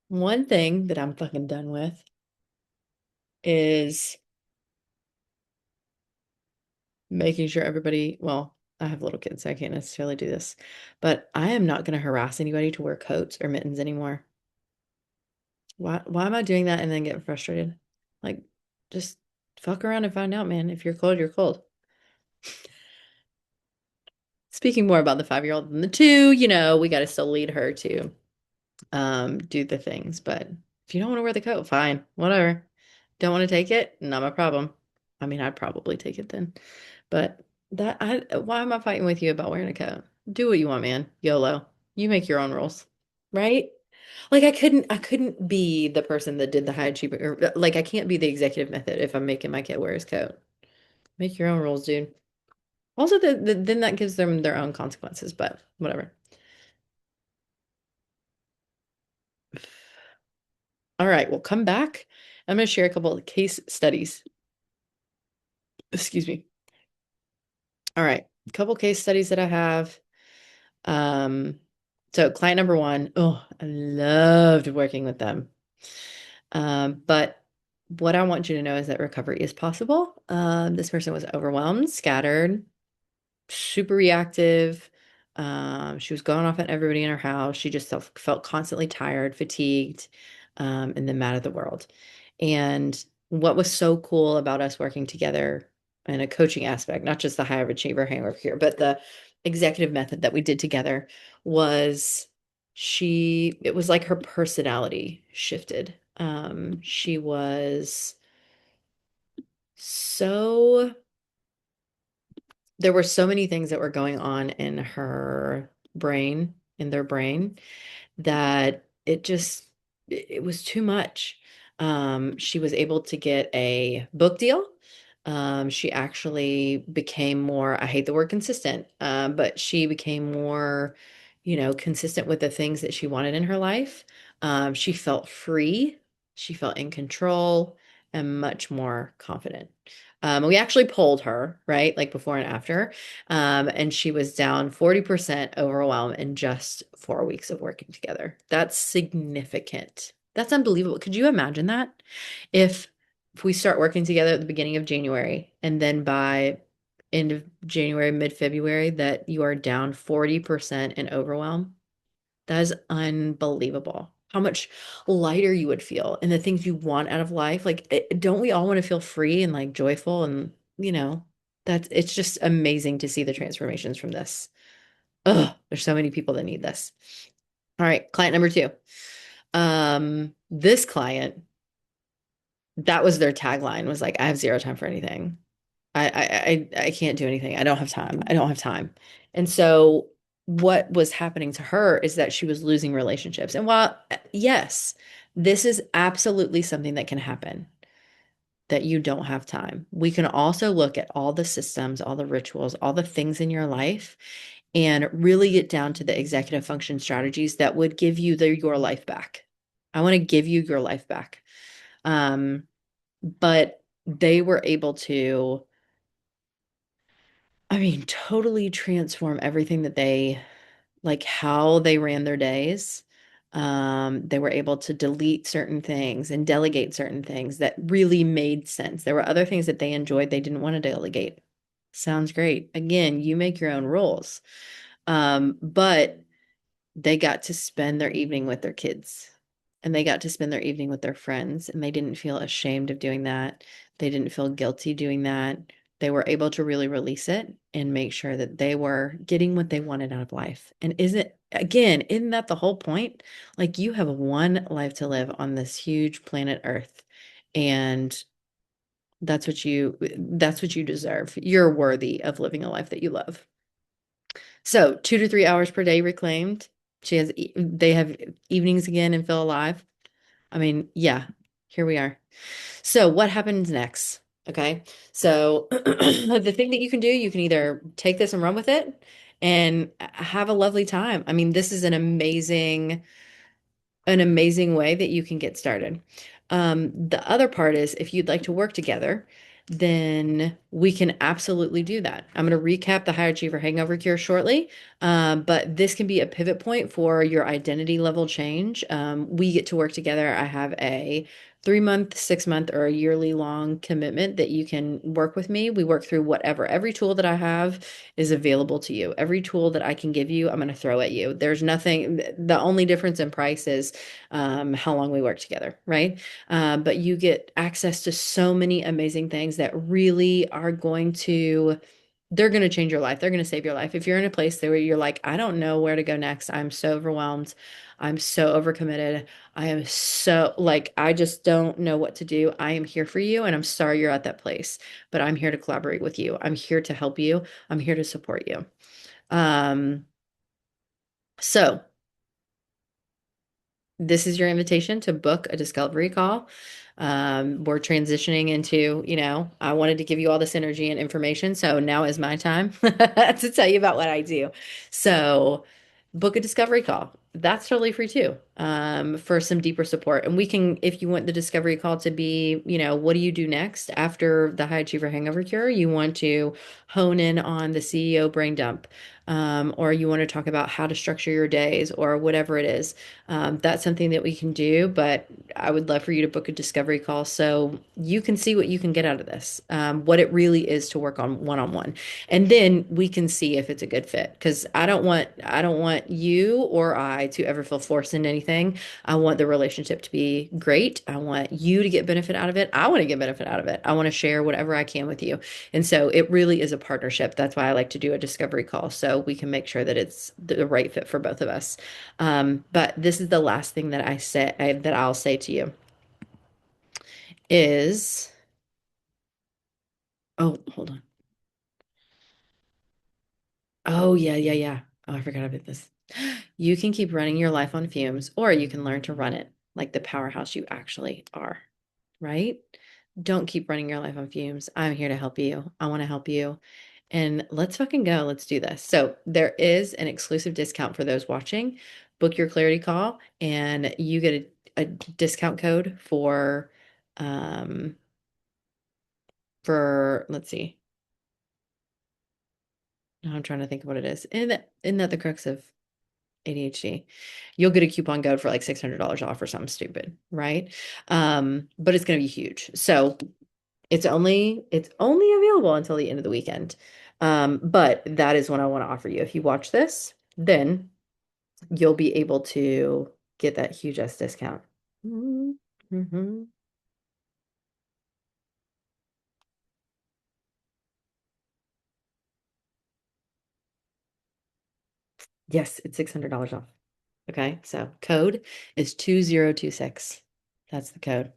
One thing that I'm fucking done with is making sure everybody, well, I have little kids, so I can't necessarily do this, but I am not going to harass anybody to wear coats or mittens anymore. Why am I doing that and then getting frustrated? Like, just fuck around and find out, man. If you're cold, you're cold. Speaking more about the 5-year-old than the two, we got to still lead her to do the things. But if you don't want to wear the coat, fine, whatever. Don't want to take it? Not my problem. I mean, I'd probably take it then. But why am I fighting with you about wearing a coat? Do what you want, man. YOLO. You make your own rules, right? Like I couldn't be the person that did the high achiever. Or, like I can't be the executive method if I'm making my kid wear his coat. Make your own rules, dude. Also, then that gives them their own consequences, but whatever. All right, we'll come back. I'm going to share a couple of case studies. Excuse me. All right, a couple case studies that I have. Um, so client number one, oh, I loved working with them. But what I want you to know is that recovery is possible. This person was overwhelmed, scattered, super reactive. She was going off at everybody in her house. She just felt constantly tired, fatigued, and then mad at the world. And what was so cool about us working together in a coaching aspect, not just the high achiever hangover here, but the executive method that we did together was it was like her personality shifted. She was so there were so many things that were going on in her brain, in their brain, that it was too much. She was able to get a book deal. She actually became more, I hate the word consistent, but she became more, consistent with the things that she wanted in her life. She felt free, she felt in control, and much more confident. We actually polled her, right? Like before and after. And she was down 40% overwhelm in just 4 weeks of working together. That's significant. That's unbelievable. Could you imagine that? If if we start working together at the beginning of January and then by end of January, mid-February, that you are down 40% in overwhelm, that is unbelievable. How much lighter you would feel and the things you want out of life. Like, don't we all want to feel free and like joyful? And, it's just amazing to see the transformations from this. Oh, there's so many people that need this. All right, client number two. This client, that was their tagline was like, I have zero time for anything. I can't do anything. I don't have time. I don't have time. And so what was happening to her is that she was losing relationships. And while, yes, this is absolutely something that can happen, that you don't have time. We can also look at all the systems, all the rituals, all the things in your life and really get down to the executive function strategies that would give you your life back. I want to give you your life back. But they were able to, I mean, totally transform everything that like how they ran their days. They were able to delete certain things and delegate certain things that really made sense. There were other things that they enjoyed they didn't want to delegate. Sounds great. Again, you make your own rules. But they got to spend their evening with their kids and they got to spend their evening with their friends and they didn't feel ashamed of doing that. They didn't feel guilty doing that. They were able to really release it and make sure that they were getting what they wanted out of life. And isn't that the whole point? Like you have one life to live on this huge planet Earth. And that's what you deserve. You're worthy of living a life that you love. So 2 to 3 hours per day reclaimed. They have evenings again and feel alive. I mean, yeah, here we are. So what happens next? Okay. So the thing that you can do, you can either take this and run with it and have a lovely time. I mean, this is an amazing way that you can get started. The other part is if you'd like to work together, then we can absolutely do that. I'm going to recap the High Achiever Hangover Cure shortly, but this can be a pivot point for your identity level change. We get to work together. I have a 3 month, 6 month, or a yearly long commitment that you can work with me. We work through whatever. Every tool that I have is available to you. Every tool that I can give you, I'm going to throw at you. There's nothing, the only difference in price is how long we work together, right? But you get access to so many amazing things that really are they're going to change your life. They're going to save your life. If you're in a place where you're like, I don't know where to go next, I'm so overwhelmed. I'm so overcommitted. I am so like, I just don't know what to do. I am here for you. And I'm sorry you're at that place, but I'm here to collaborate with you. I'm here to help you. I'm here to support you. Um, so this is your invitation to book a discovery call. We're transitioning into, I wanted to give you all this energy and information. So now is my time to tell you about what I do. So book a discovery call. That's totally free too, for some deeper support. And we can, if you want the discovery call to be, what do you do next after the High Achiever Hangover Cure? You want to hone in on the CEO brain dump. or you want to talk about how to structure your days or whatever it is, that's something that we can do. But I would love for you to book a discovery call so you can see what you can get out of this, what it really is to work on one-on-one. And then we can see if it's a good fit. Because I don't want you or I to ever feel forced into anything. I want the relationship to be great. I want you to get benefit out of it. I want to get benefit out of it. I want to share whatever I can with you. And so it really is a partnership. That's why I like to do a discovery call so we can make sure that it's the right fit for both of us. But this is the last thing that that I'll say to you is, oh, hold on. Oh, yeah, yeah, yeah. Oh, I forgot about this. You can keep running your life on fumes, or you can learn to run it like the powerhouse you actually are, right? Don't keep running your life on fumes. I'm here to help you. I want to help you. And let's fucking go. Let's do this. So, there is an exclusive discount for those watching. Book your clarity call, and you get a discount code um, let's see. Now I'm trying to think of what it is. Isn't that the crux of ADHD? You'll get a coupon code for like $600 off or something stupid, right? But it's going to be huge. So it's only available until the end of the weekend. But that is what I want to offer you. If you watch this, then you'll be able to get that huge ass discount. Mm-hmm. Yes, it's $600 off. Okay, so code is 2026. That's the code.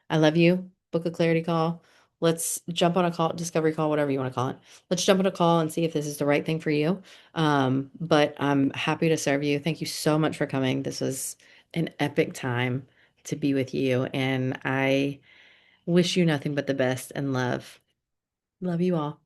I love you. Book a clarity call. Let's jump on a call, discovery call, whatever you want to call it. Let's jump on a call and see if this is the right thing for you. But I'm happy to serve you. Thank you so much for coming. This was an epic time to be with you, and I wish you nothing but the best and love. Love you all.